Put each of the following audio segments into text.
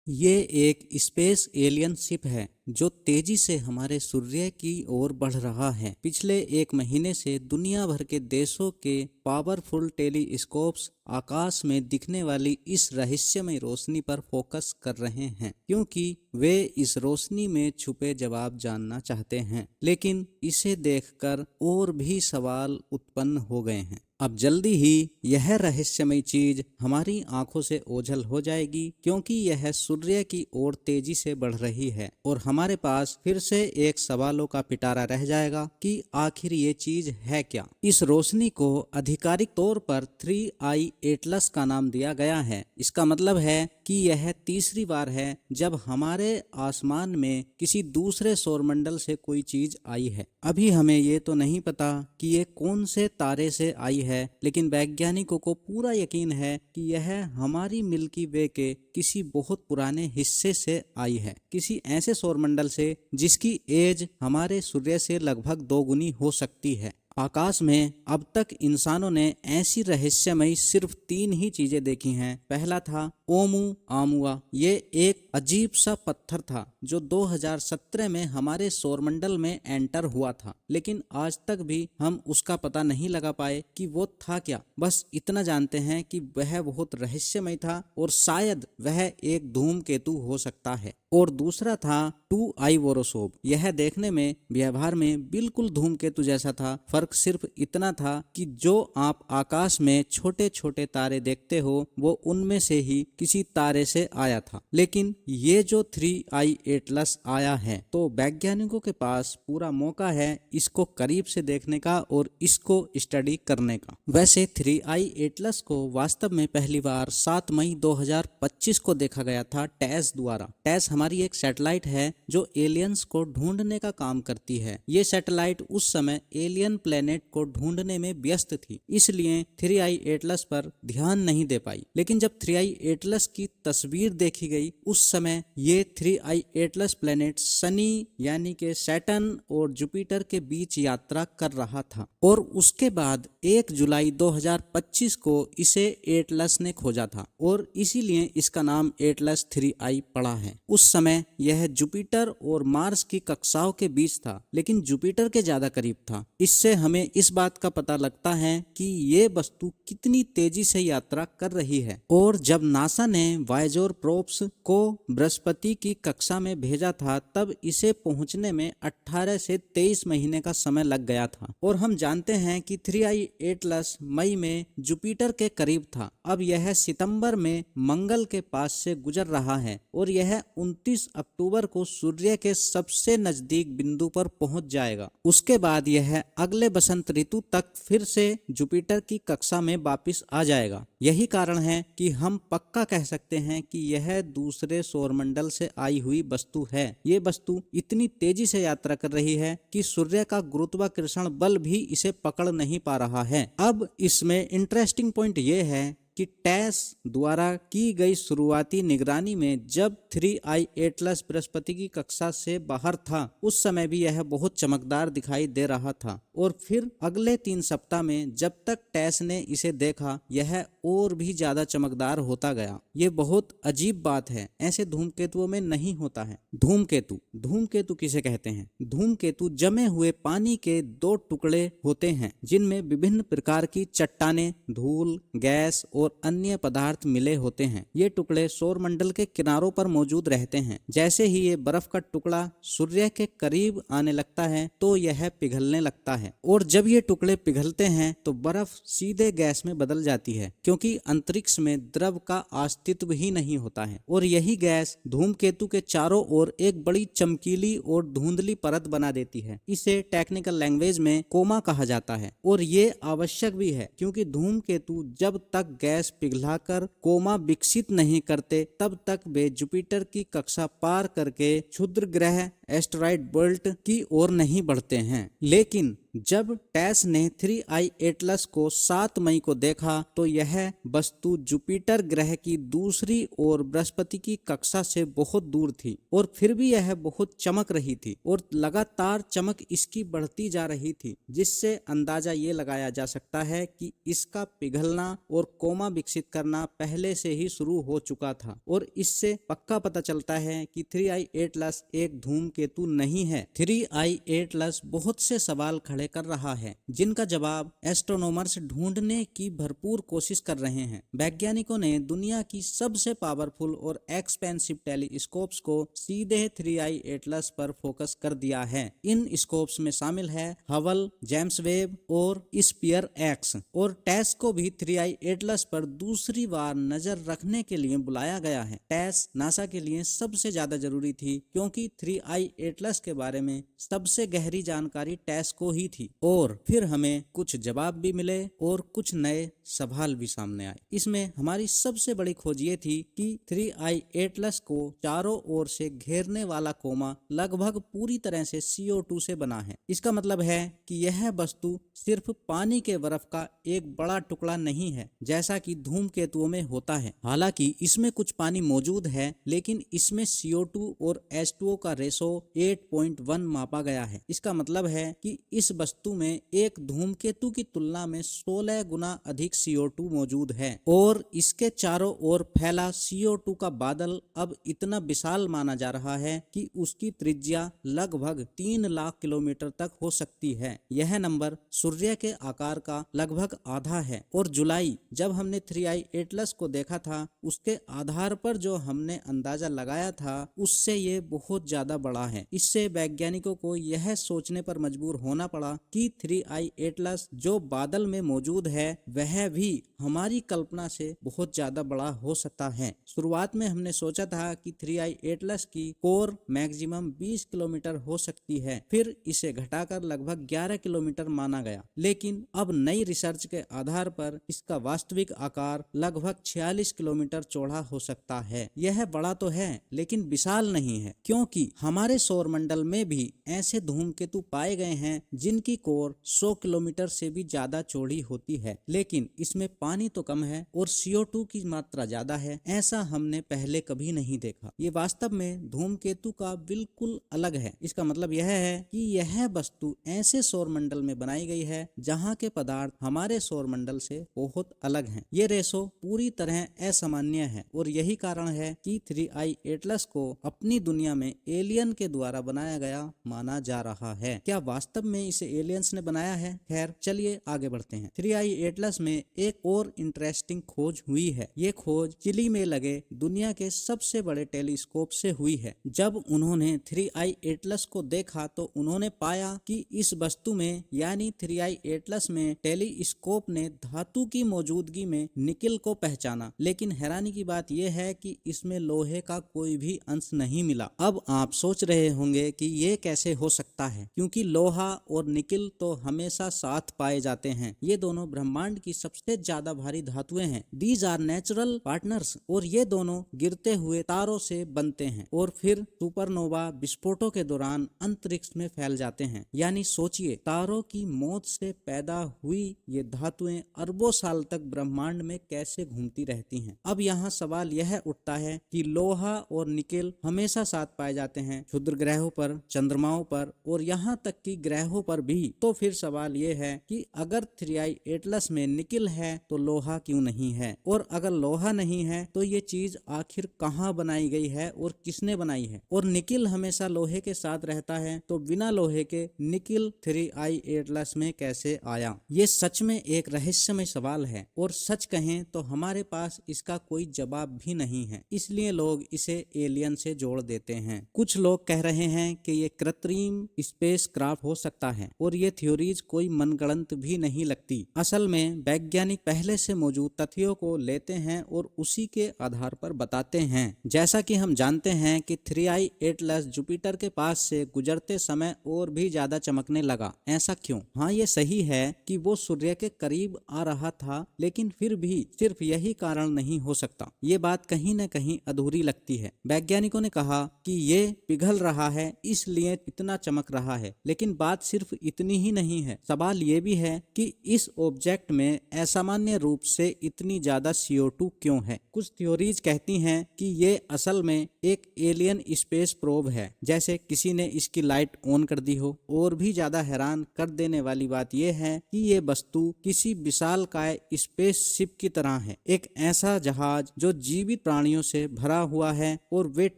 ये एक space alien ship है जो तेजी से हमारे सूर्य की ओर बढ़ रहा है। पिछले एक महीने से दुनिया भर के देशों के पावरफुल टेलीस्कोप्स आकाश में दिखने वाली इस रहस्यमय रोशनी पर फोकस कर रहे हैं, क्योंकि वे इस रोशनी में छुपे जवाब जानना चाहते हैं। लेकिन इसे देखकर और भी सवाल उत्पन्न हो गए हैं। अब जल्दी ही यह रहस्यमय चीज हमारी आंखों से ओझल हो जाएगी, क्योंकि यह सूर्य की ओर तेजी से बढ़ रही है और हमारे पास फिर से एक सवालों का पिटारा रह जाएगा कि आखिर ये चीज है क्या। इस रोशनी को आधिकारिक तौर पर 3I एटलस का नाम दिया गया है। इसका मतलब है कि यह तीसरी बार है जब हमारे आसमान में किसी दूसरे सौरमंडल से कोई चीज आई है। अभी हमें ये तो नहीं पता कि ये कौन से तारे से आई है, लेकिन वैज्ञानिकों को पूरा यकीन है कि यह हमारी मिल्की वे के किसी बहुत पुराने हिस्से से आई है, किसी ऐसे सौरमंडल से जिसकी एज हमारे सूर्य से लगभग 2 गुनी हो सकती है। आकाश में अब तक इंसानों ने ऐसी रहस्यमयी सिर्फ 3 ही चीजें देखी हैं। पहला था ओमुआमुआ। ये एक अजीब सा पत्थर था जो 2017 में हमारे सौरमंडल में एंटर हुआ था, लेकिन आज तक भी हम उसका पता नहीं लगा पाए कि वो था क्या। बस इतना जानते हैं कि वह बहुत रहस्यमय था और शायद वह एक धूमकेतु हो सकता है। और दूसरा था 2I वोरोसोब। यह देखने में व्यवहार में बिल्कुल धूमकेतु जैसा था। फर्क सिर्फ इतना था कि जो आप आकाश में छोटे छोटे तारे देखते हो वो उनमें से ही किसी तारे से आया था। लेकिन ये जो 3I एटलस आया है, तो वैज्ञानिकों के पास पूरा मौका है इसको करीब से देखने का और इसको स्टडी करने का। वैसे 3I एटलस को वास्तव में पहली बार 7 मई 2025 को देखा गया था टेस द्वारा। टेस हमारी एक सैटेलाइट है जो एलियंस को ढूंढने का काम करती है। ये सैटेलाइट उस समय एलियन प्लेनेट को ढूंढने में व्यस्त थी, इसलिए 3I एटलस पर ध्यान नहीं दे पाई। लेकिन जब 3I एटलस की तस्वीर देखी गई, उस समय ये 3I एटलस प्लेनेट शनि यानी कि सैटर्न और जुपिटर के बीच यात्रा कर रहा था और उसके बाद 1 जुलाई 2025 को इसे एटलस ने खोजा था और इसीलिए इसका नाम एटलस 3I पड़ा है। उस समय यह जुपिटर और मार्स की कक्षाओं के बीच था, लेकिन जुपिटर के ज्यादा करीब था। इससे हमें इस बात का पता लगता है कि ये वस्तु कितनी तेजी से यात्रा कर रही है। और जब नासा ने वायेजर प्रोब्स को बृहस्पति की कक्षा में भेजा था, तब इसे पहुंचने में 18 से 23 महीने का समय लग गया था। और हम जानते हैं कि 3I एटलस मई में जुपिटर के करीब था। अब यह सितंबर में मंगल के पास से गुजर रहा है और यह 29 अक्टूबर को सूर्य के सबसे नजदीक बिंदु पर पहुंच जाएगा। उसके बाद यह अगले बसंत ऋतु तक फिर से जुपिटर की कक्षा में वापस आ जाएगा। यही कारण है कि हम पक्का कह सकते हैं कि यह दूसरे सौरमंडल से आई हुई वस्तु है। ये वस्तु इतनी तेजी से यात्रा कर रही है कि सूर्य का गुरुत्वाकर्षण बल भी इसे पकड़ नहीं पा रहा है। अब इसमें इंटरेस्टिंग पॉइंट ये है कि टेस द्वारा की गई शुरुआती निगरानी में जब 3I एटलस बृहस्पति की कक्षा से बाहर था, उस समय भी यह बहुत चमकदार दिखाई दे रहा था। और फिर अगले 3 सप्ताह में जब तक टेस ने इसे देखा, यह और भी ज्यादा चमकदार होता गया। ये बहुत अजीब बात है, ऐसे धूमकेतुओं में नहीं होता है। धूमकेतु किसे कहते हैं? धूमकेतु जमे हुए पानी के 2 टुकड़े होते हैं जिनमें विभिन्न प्रकार की चट्टानें, धूल, गैस और अन्य पदार्थ मिले होते हैं। ये टुकड़े सौरमंडल के किनारों पर मौजूद रहते हैं। जैसे ही ये बर्फ का टुकड़ा सूर्य के करीब आने लगता है तो यह पिघलने लगता है और जब ये टुकड़े पिघलते हैं तो बर्फ सीधे गैस में बदल जाती है, क्योंकि अंतरिक्ष में द्रव का अस्तित्व ही नहीं होता है। और यही गैस धूमकेतु के चारों ओर एक बड़ी चमकीली और धुंधली परत बना देती है। इसे टेक्निकल लैंग्वेज में कोमा कहा जाता है और ये आवश्यक भी है, क्योंकि धूमकेतु जब तक गैस पिघलाकर कोमा विकसित नहीं करते तब तक वे जुपिटर की कक्षा पार करके क्षुद्र ग्रह एस्टेरॉयड बेल्ट की ओर नहीं बढ़ते हैं। लेकिन जब टेस ने 3I एटलस को 7 मई को देखा तो यह वस्तु जुपिटर ग्रह की दूसरी ओर बृहस्पति की कक्षा से बहुत दूर थी और फिर भी यह बहुत चमक रही थी और लगातार चमक इसकी बढ़ती जा रही थी, जिससे अंदाजा ये लगाया जा सकता है कि इसका पिघलना और कोमा विकसित करना पहले से ही शुरू हो चुका था। और इससे पक्का पता चलता है कि 3I एटलस एक धूमकेतु नहीं है। 3I एटलस बहुत से सवाल खड़े कर रहा है जिनका जवाब एस्ट्रोनॉमर्स ढूंढने की भरपूर कोशिश कर रहे हैं। वैज्ञानिकों ने दुनिया की सबसे पावरफुल और एक्सपेंसिव टेलीस्कोप्स को सीधे 3I एटलस पर फोकस कर दिया है। इन स्कोप्स में शामिल है हबल, जेम्स वेब और स्पियर एक्स। और टेस को भी 3I एटलस पर दूसरी बार नजर रखने के लिए बुलाया गया है। टेस नासा के लिए सबसे ज्यादा जरूरी थी क्योंकि 3I एटलस के बारे में सबसे गहरी जानकारी टेस को ही थी। और फिर हमें कुछ जवाब भी मिले और कुछ नए सवाल भी सामने आए। इसमें हमारी सबसे बड़ी खोज ये थी कि 3I एटलस को चारों ओर से घेरने वाला कोमा लगभग पूरी तरह से CO2 से बना है। इसका मतलब है कि यह वस्तु सिर्फ पानी के बर्फ का एक बड़ा टुकड़ा नहीं है जैसा कि धूमकेतुओं में होता है। हालांकि इसमें कुछ पानी मौजूद है, लेकिन इसमें CO2 और H2O का रेशो 8.1 मापा गया है। इसका मतलब है कि इस वस्तु में एक धूमकेतु की तुलना में 16 गुना अधिक CO2 मौजूद है। और इसके चारों ओर फैला CO2 का बादल अब इतना विशाल माना जा रहा है कि उसकी त्रिज्या लगभग 3 लाख किलोमीटर तक हो सकती है। यह नंबर सूर्य के आकार का लगभग आधा है। और जुलाई जब हमने 3I एटलस को देखा था, उसके आधार पर जो हमने अंदाजा लगाया था उससे ये बहुत ज्यादा बड़ा है। इससे वैज्ञानिकों को यह सोचने पर मजबूर होना पड़ा कि 3I एटलस जो बादल में मौजूद है वह भी हमारी कल्पना से बहुत ज्यादा बड़ा हो सकता है। शुरुआत में हमने सोचा था कि 3I एटलस की कोर मैक्सिमम 20 किलोमीटर हो सकती है, फिर इसे घटाकर लगभग 11 किलोमीटर माना गया। लेकिन अब नई रिसर्च के आधार पर इसका वास्तविक आकार लगभग 46 किलोमीटर चौड़ा हो सकता है। यह बड़ा तो है लेकिन विशाल नहीं है, क्योंकि हमारे सौर मंडल में भी ऐसे धूमकेतु पाए गए हैं जिनकी कोर 100 किलोमीटर से भी ज्यादा चौड़ी होती है, लेकिन इसमें पानी तो कम है और CO2 की मात्रा ज्यादा है। ऐसा हमने पहले कभी नहीं देखा। ये वास्तव में धूमकेतु का बिल्कुल अलग है। इसका मतलब यह है कि यह वस्तु ऐसे सौर मंडल में बनाई गई है जहाँ के पदार्थ हमारे सौर मंडल से बहुत अलग हैं। ये रेशो पूरी तरह असामान्य है और यही कारण है कि 3I एटलस को अपनी दुनिया में एलियन के द्वारा बनाया गया माना जा रहा है। क्या वास्तव में इसे एलियंस ने बनाया है? खैर चलिए आगे बढ़ते हैं। 3I एटलस में एक और इंटरेस्टिंग खोज हुई है। ये खोज चिली में लगे दुनिया के सबसे बड़े टेलीस्कोप से हुई है। जब उन्होंने 3I एटलस को देखा तो उन्होंने पाया कि इस वस्तु में यानी 3I एटलस में टेलीस्कोप ने धातु की मौजूदगी में निकिल को पहचाना। लेकिन हैरानी की बात यह है कि इसमें लोहे का कोई भी अंश नहीं मिला। अब आप सोच रहे होंगे कि ये कैसे हो सकता है, क्योंकि लोहा और निकिल तो हमेशा साथ पाए जाते हैं। ये दोनों ब्रह्मांड की सबसे ज्यादा भारी धातुएं हैं। These are natural partners. और ये दोनों गिरते हुए तारों से बनते हैं और फिर सुपरनोवा विस्फोटों के दौरान अंतरिक्ष में फैल जाते हैं। यानी सोचिए, तारों की मौत से पैदा हुई ये धातुएं अरबों साल तक ब्रह्मांड में कैसे घूमती रहती हैं। अब यहाँ सवाल यह उठता है कि लोहा और निकिल हमेशा साथ पाए जाते हैं क्षुद्र ग्रहों पर, चंद्रमाओं पर और यहाँ तक कि ग्रहों पर भी। तो फिर सवाल ये है कि अगर 3I एटलस में निकिल है तो लोहा क्यों नहीं है, और अगर लोहा नहीं है तो ये चीज आखिर कहाँ बनाई गई है और किसने बनाई है। और निकिल हमेशा लोहे के साथ रहता है तो बिना लोहे के निकिल 3I एटलस में कैसे आया? ये सच में एक रहस्यमय सवाल है और सच कहें तो हमारे पास इसका कोई जवाब भी नहीं है। इसलिए लोग इसे एलियन से जोड़ देते हैं। कुछ लोग कह रहे हैं कि ये कृत्रिम स्पेस क्राफ्ट हो सकता है और ये थ्योरीज कोई मनगढ़ंत भी नहीं लगती। असल में वैज्ञानिक पहले से मौजूद तथ्यों को लेते हैं और उसी के आधार पर बताते हैं। जैसा कि हम जानते हैं कि 3I एटलस जुपिटर के पास से गुजरते समय और भी ज्यादा चमकने लगा। ऐसा क्यों? हाँ, ये सही है कि वो सूर्य के करीब आ रहा था, लेकिन फिर भी सिर्फ यही कारण नहीं हो सकता। ये बात कहीं न कहीं अधूरी लगती है। वैज्ञानिकों ने कहा कि ये पिघल रहा है इसलिए इतना चमक रहा है। लेकिन बात सिर्फ इतनी ही नहीं है, सवाल ये भी है कि इस ऑब्जेक्ट में असामान्य रूप से इतनी ज्यादा CO2 क्यों है। कुछ थ्योरीज कहती हैं कि ये असल में एक एलियन स्पेस प्रोब है, जैसे किसी ने इसकी लाइट ऑन कर दी हो। और भी ज्यादा हैरान कर देने वाली बात यह है कि ये वस्तु किसी विशालकाय स्पेस शिप की तरह है, एक ऐसा जहाज जो जीवित प्राणियों से भरा हुआ है और वे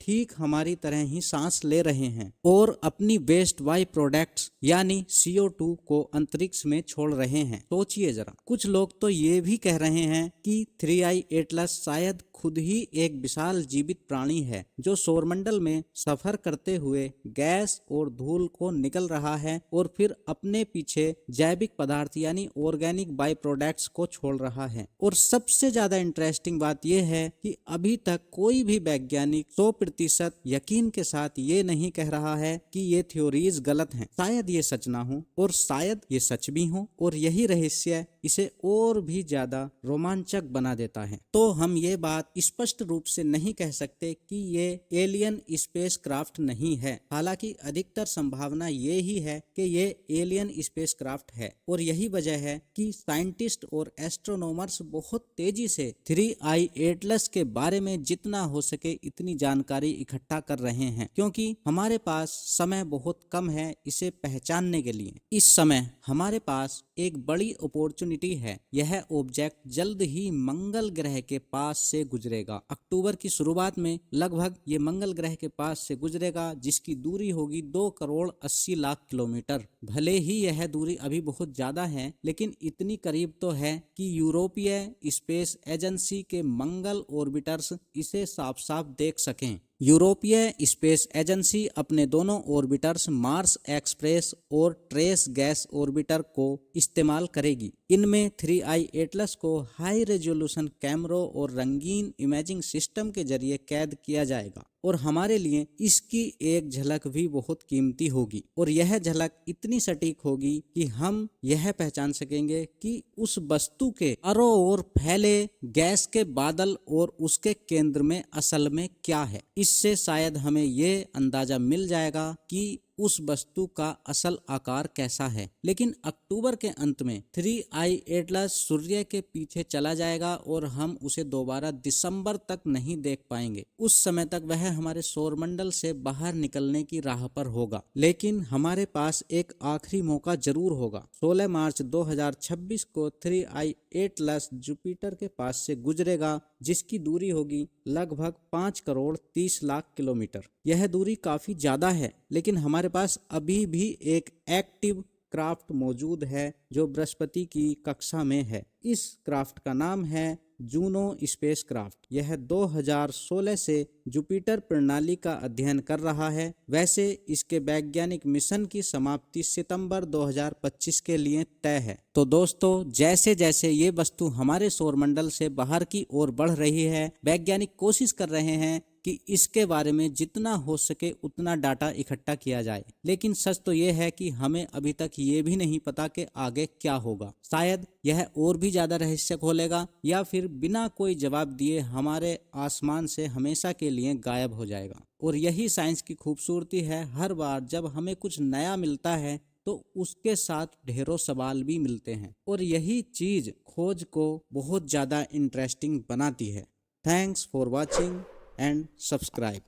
ठीक हमारी तरह ही सांस ले रहे हैं और अपनी वेस्ट बाई प्रोडक्ट्स यानी CO2 को अंतरिक्ष में छोड़ रहे हैं। सोचिए जरा, कुछ लोग तो ये भी कह रहे हैं कि 3I एटलस शायद खुद ही एक विशाल जीवित प्राणी है जो सौरमंडल में सफर करते हुए गैस और धूल को निकल रहा है और फिर अपने पीछे जैविक पदार्थ यानी ऑर्गेनिक बाई प्रोडक्ट्स को छोड़ रहा है। और सबसे ज्यादा इंटरेस्टिंग बात यह है कि अभी तक कोई भी वैज्ञानिक 100% यकीन के साथ ये नहीं कह रहा है कि ये थ्योरीज गलत हैं। शायद ये सच ना हो और शायद ये सच भी हो, और यही रहस्य इसे और भी ज्यादा रोमांचक बना देता है। तो हम ये बात स्पष्ट रूप से नहीं कह सकते कि ये एलियन स्पेस क्राफ्ट नहीं है, हालांकि अधिकतर संभावना ये ही है कि ये एलियन स्पेस क्राफ्ट है। और यही वजह है कि साइंटिस्ट और एस्ट्रोनॉमर्स बहुत तेजी से 3I एटलस के बारे में जितना हो सके इतनी जानकारी इकट्ठा कर रहे हैं, क्योंकि हमारे पास समय बहुत कम है इसे पहचानने के लिए। इस समय हमारे पास एक बड़ी अपॉर्चुनिटी है। यह ऑब्जेक्ट जल्द ही मंगल ग्रह के पास से गुजरेगा। अक्टूबर की शुरुआत में लगभग ये मंगल ग्रह के पास से गुजरेगा, जिसकी दूरी होगी 2 करोड़ 80 लाख किलोमीटर। भले ही यह दूरी अभी बहुत ज्यादा है, लेकिन इतनी करीब तो है कि यूरोपीय स्पेस एजेंसी के मंगल ऑर्बिटर्स इसे साफ साफ देख सकें। यूरोपीय स्पेस एजेंसी अपने दोनों ऑर्बिटर्स मार्स एक्सप्रेस और ट्रेस गैस ऑर्बिटर को इस्तेमाल करेगी। इनमें 3I एटलस को हाई रेजोल्यूशन कैमरों और रंगीन इमेजिंग सिस्टम के जरिए कैद किया जाएगा, और हमारे लिए इसकी एक झलक भी बहुत कीमती होगी। और यह झलक इतनी सटीक होगी कि हम यह पहचान सकेंगे कि उस वस्तु के चारों ओर फैले गैस के बादल और उसके केंद्र में असल में क्या है। इससे शायद हमें ये अंदाजा मिल जाएगा कि उस वस्तु का असल आकार कैसा है। लेकिन अक्टूबर के अंत में 3I एटलस सूर्य के पीछे चला जाएगा और हम उसे दोबारा दिसंबर तक नहीं देख पाएंगे। उस समय तक वह हमारे सौरमंडल से बाहर निकलने की राह पर होगा। लेकिन हमारे पास एक आखिरी मौका जरूर होगा। 16 मार्च 2026 को 3I एटलस जुपिटर के पास से गुजरेगा, जिसकी दूरी होगी लगभग 5 करोड़ 30 लाख किलोमीटर। यह दूरी काफी ज्यादा है, लेकिन हमारे पास अभी भी एक एक्टिव क्राफ्ट मौजूद है जो बृहस्पति की कक्षा में है। इस क्राफ्ट का नाम है जूनो स्पेस क्राफ्ट। यह 2016 से जुपिटर प्रणाली का अध्ययन कर रहा है। वैसे इसके वैज्ञानिक मिशन की समाप्ति सितंबर 2025 के लिए तय है। तो दोस्तों, जैसे जैसे ये वस्तु हमारे सौरमंडल से बाहर की ओर बढ़ रही है, वैज्ञानिक कोशिश कर रहे हैं कि इसके बारे में जितना हो सके उतना डाटा इकट्ठा किया जाए। लेकिन सच तो ये है कि हमें अभी तक ये भी नहीं पता कि आगे क्या होगा। शायद यह और भी ज्यादा रहस्य खोलेगा, या फिर बिना कोई जवाब दिए हमारे आसमान से हमेशा के लिए गायब हो जाएगा। और यही साइंस की खूबसूरती है, हर बार जब हमें कुछ नया मिलता है तो उसके साथ ढेरों सवाल भी मिलते हैं, और यही चीज खोज को बहुत ज्यादा इंटरेस्टिंग बनाती है। Thanks for watching and subscribe.